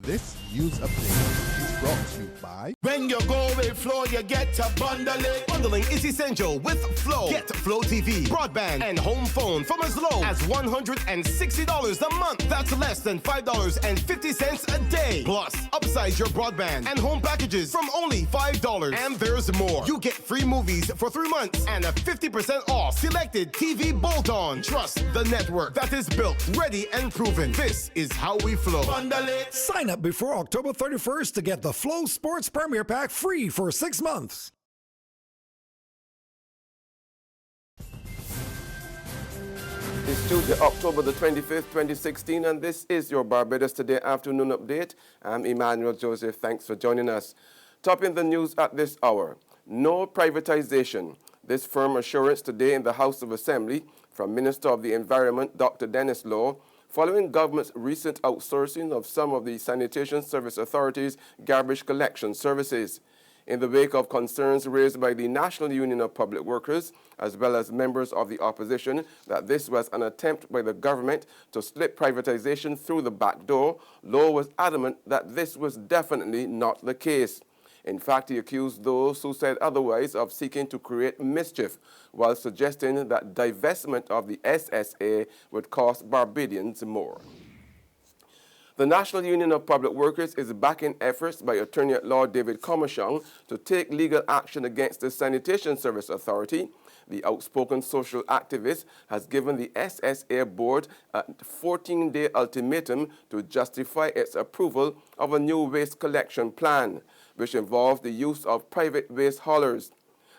This news update is brought to you by... When you go with Flow, you get to bundle it. Bundling is essential with Flow. Get Flow TV, broadband, and home phone from as low as $160 a month. That's less than $5.50 a day. Plus, upsize your broadband and home packages from only $5. And there's more. You get free movies for 3 months and a 50% off selected TV bolt-on. Trust the network that is built, ready, and proven. This is how we flow. Bundle it. Sign up before October 31st to get the Flow Sports Premier Pack free for 6 months. It's Tuesday, October the 25th, 2016, and this is your Barbados Today afternoon update. I'm Emmanuel Joseph. Thanks for joining us. Topping the news at this hour, no privatization. This firm assurance today in the House of Assembly from Minister of the Environment, Dr. Dennis Law, following government's recent outsourcing of some of the Sanitation Service Authority's garbage collection services. In the wake of concerns raised by the National Union of Public Workers, as well as members of the opposition, that this was an attempt by the government to slip privatization through the back door, Law was adamant that this was definitely not the case. In fact, he accused those who said otherwise of seeking to create mischief, while suggesting that divestment of the SSA would cost Barbadians more. The National Union of Public Workers is backing efforts by Attorney-at-Law David Comachong to take legal action against the Sanitation Service Authority. The outspoken social activist has given the SSA board a 14-day ultimatum to justify its approval of a new waste collection plan, which involves the use of private waste haulers.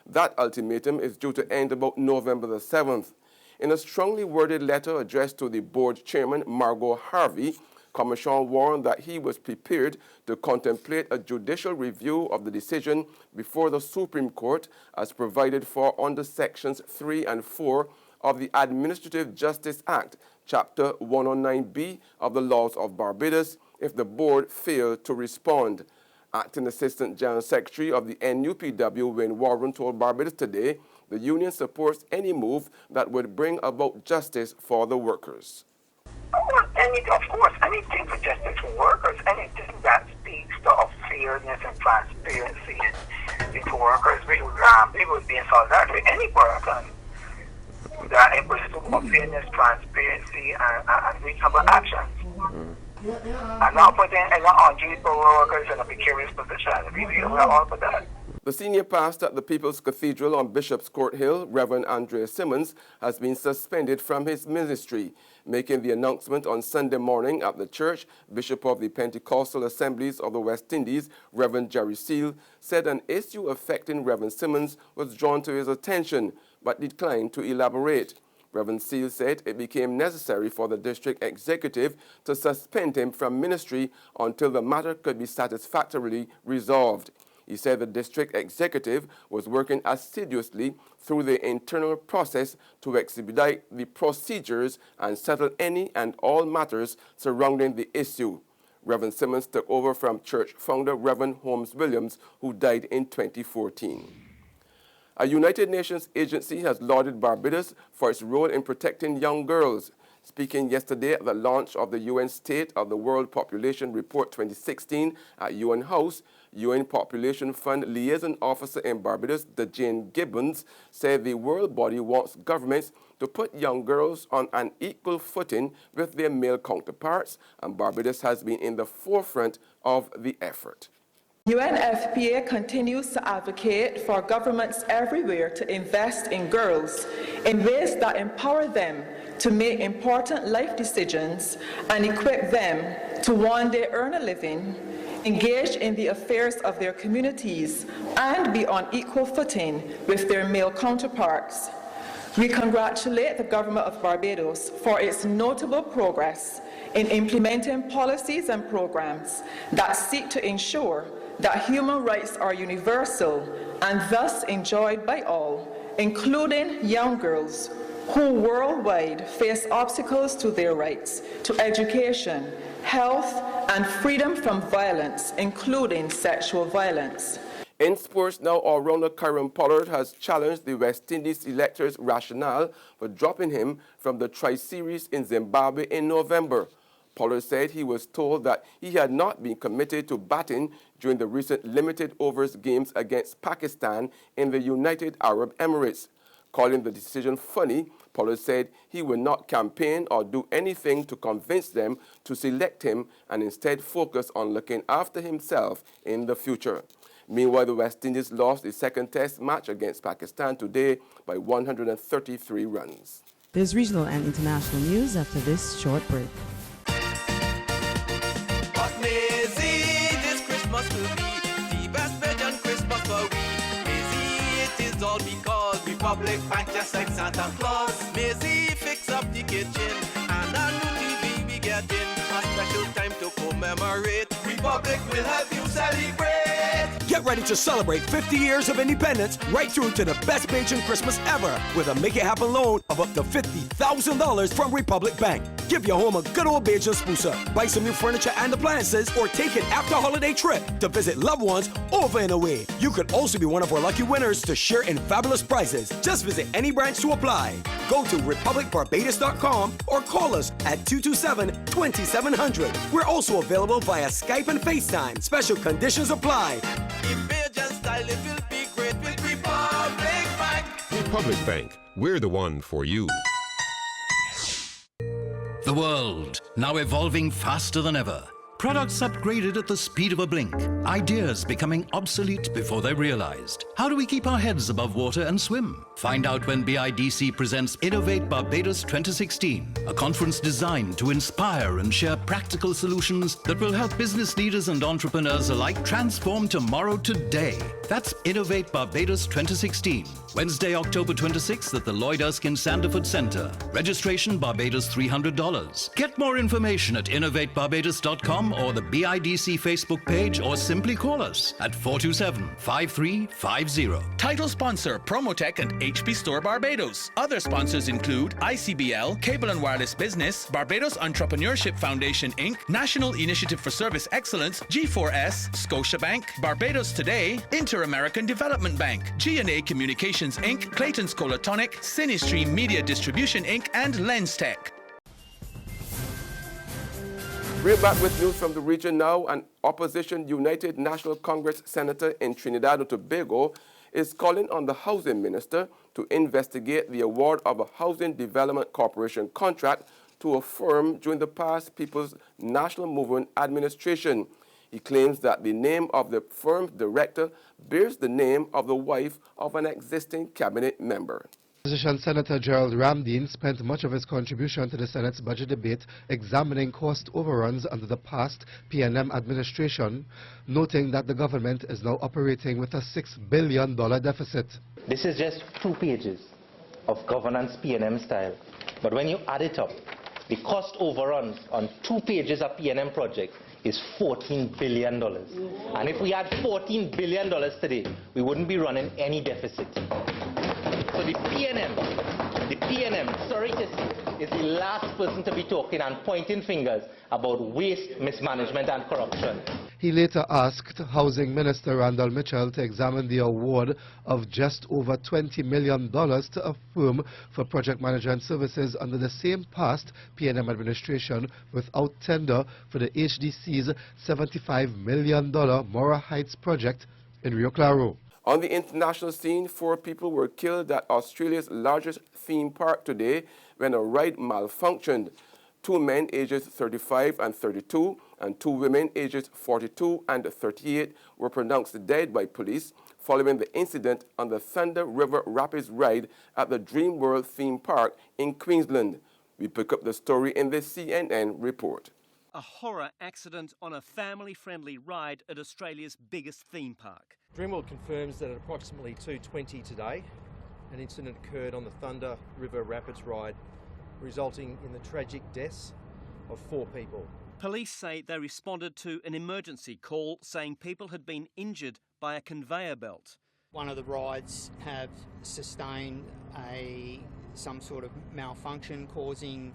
That ultimatum is due to end about November the 7th. In a strongly worded letter addressed to the board chairman, Margot Harvey, Comachong warned that he was prepared to contemplate a judicial review of the decision before the Supreme Court as provided for under Sections 3 and 4 of the Administrative Justice Act, Chapter 109B of the Laws of Barbados, if the board failed to respond. Acting Assistant General Secretary of the NUPW, Wayne Warren, told Barbados Today the union supports any move that would bring about justice for the workers. Of course, anything for justice for workers, anything that speaks of fairness and transparency to workers, we would be in solidarity with any person that it was of fairness, transparency, and reasonable actions. And not putting undutiful workers in a precarious position. We are all for that. The senior pastor at the People's Cathedral on Bishop's Court Hill, Reverend Andre Simmons, has been suspended from his ministry. Making the announcement on Sunday morning at the church, Bishop of the Pentecostal Assemblies of the West Indies, Reverend Jerry Seal, said an issue affecting Reverend Simmons was drawn to his attention, but declined to elaborate. Reverend Seal said it became necessary for the district executive to suspend him from ministry until the matter could be satisfactorily resolved. He said the district executive was working assiduously through the internal process to expedite the procedures and settle any and all matters surrounding the issue. Reverend Simmons took over from church founder Reverend Holmes Williams, who died in 2014. A United Nations agency has lauded Barbados for its role in protecting young girls. Speaking yesterday at the launch of the UN State of the World Population Report 2016 at UN House, UN Population Fund Liaison Officer in Barbados, Jane Gibbons, said the world body wants governments to put young girls on an equal footing with their male counterparts, and Barbados has been in the forefront of the effort. UNFPA continues to advocate for governments everywhere to invest in girls in ways that empower them to make important life decisions and equip them to one day earn a living, engage in the affairs of their communities, and be on equal footing with their male counterparts. We congratulate the Government of Barbados for its notable progress in implementing policies and programs that seek to ensure that human rights are universal and thus enjoyed by all, including young girls who worldwide face obstacles to their rights to education, health, and freedom from violence, including sexual violence. In sports now, all-rounder Kieron Pollard has challenged the West Indies selectors' rationale for dropping him from the Tri-Series in Zimbabwe in November. Pollard said he was told that he had not been committed to batting during the recent limited overs games against Pakistan in the United Arab Emirates. Calling the decision funny, Pollard said he would not campaign or do anything to convince them to select him and instead focus on looking after himself in the future. Meanwhile, the West Indies lost the second test match against Pakistan today by 133 runs. There's regional and international news after this short break. But Maisie, this Christmas will be the best Belgian Christmas for we. Maisie, it is all because Republic Bank just like Santa Claus. Maisie, fix up the kitchen and a new TV we get in. A special time to commemorate. Republic will help you celebrate. Get ready to celebrate 50 years of independence right through to the best Bajan Christmas ever with a Make It Happen loan of up to $50,000 from Republic Bank. Give your home a good old Bajan spruce up, buy some new furniture and appliances, or take an after-holiday trip to visit loved ones over and away. You could also be one of our lucky winners to share in fabulous prizes. Just visit any branch to apply. Go to republicbarbados.com or call us at 227-2700. We're also available via Skype and FaceTime. Special conditions apply. In Bajan style, it will be great with Republic Bank. Republic Bank, we're the one for you. The world, now evolving faster than ever. Products upgraded at the speed of a blink. Ideas becoming obsolete before they're realized. How do we keep our heads above water and swim? Find out when BIDC presents Innovate Barbados 2016, a conference designed to inspire and share practical solutions that will help business leaders and entrepreneurs alike transform tomorrow today. That's Innovate Barbados 2016, Wednesday, October 26th at the Lloyd Erskine Sanderford Center. Registration Barbados $300. Get more information at innovatebarbados.com or the BIDC Facebook page, or simply call us at 427-5350. Title sponsor Promotech and HP Store Barbados. Other sponsors include ICBL, Cable and Wireless Business, Barbados Entrepreneurship Foundation Inc., National Initiative for Service Excellence, G4S, Scotiabank, Barbados Today, Inter-American Development Bank, G&A Communications Inc., Clayton's Colatonic, Cinestream Media Distribution Inc., and LensTech. We're back with news from the region now. An opposition United National Congress senator in Trinidad and Tobago is calling on the housing minister to investigate the award of a Housing Development Corporation contract to a firm during the past People's National Movement administration. He claims that the name of the firm's director bears the name of the wife of an existing cabinet member. Opposition Senator Gerald Ramdeen spent much of his contribution to the Senate's budget debate examining cost overruns under the past PNM administration, noting that the government is now operating with a $6 billion deficit. This is just 2 pages of governance PNM style, but when you add it up, the cost overruns on 2 pages of PNM projects is $14 billion. And if we had $14 billion today, we wouldn't be running any deficit. So the PNM, sorry to say, is the last person to be talking and pointing fingers about waste, mismanagement and corruption. He later asked Housing Minister Randall Mitchell to examine the award of just over $20 million to a firm for project management services under the same past PNM administration without tender for the HDC's $75 million Mora Heights project in Rio Claro. On the international scene, 4 people were killed at Australia's largest theme park today when a ride malfunctioned. 2 men ages 35 and 32 and 2 women ages 42 and 38 were pronounced dead by police following the incident on the Thunder River Rapids ride at the Dream World theme park in Queensland. We pick up the story in this CNN report. A horror accident on a family-friendly ride at Australia's biggest theme park. Dreamworld confirms that at approximately 2:20 today, an incident occurred on the Thunder River Rapids ride, resulting in the tragic deaths of 4 people. Police say they responded to an emergency call saying people had been injured by a conveyor belt. One of the rides have sustained some sort of malfunction, causing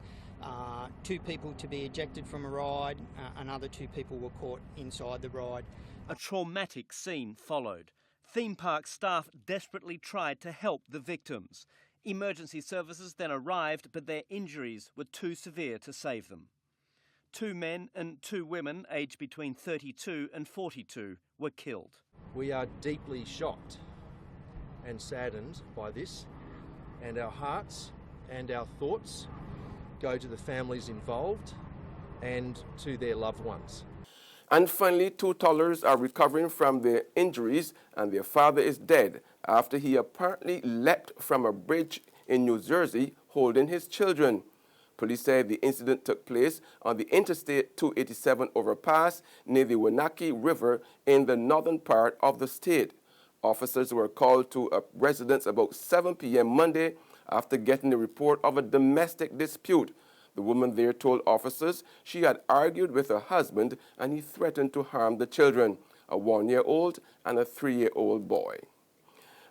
2 people to be ejected from a ride. Another 2 people were caught inside the ride. A traumatic scene followed. Theme park staff desperately tried to help the victims. Emergency services then arrived, but their injuries were too severe to save them. 2 men and 2 women aged between 32 and 42 were killed. We are deeply shocked and saddened by this, and our hearts and our thoughts go to the families involved and to their loved ones. And finally, 2 toddlers are recovering from their injuries, and their father is dead after he apparently leapt from a bridge in New Jersey holding his children. Police said the incident took place on the Interstate 287 overpass near the Wenatchee River in the northern part of the state. Officers were called to a residence about 7 p.m. Monday after getting a report of a domestic dispute. The woman there told officers she had argued with her husband and he threatened to harm the children, a 1-year-old and a 3-year-old boy.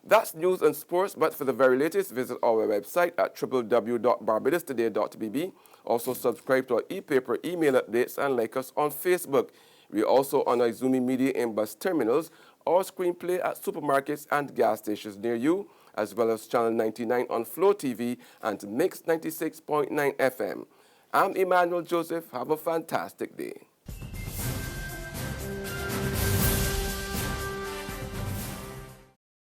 That's news and sports, but for the very latest, visit our website at www.barbadostoday.bb. Also subscribe to our e-paper email updates and like us on Facebook. We're also on Izumi Media in bus terminals or screenplay at supermarkets and gas stations near you, as well as Channel 99 on Flow TV and Mix 96.9 FM. I'm Emmanuel Joseph. Have a fantastic day.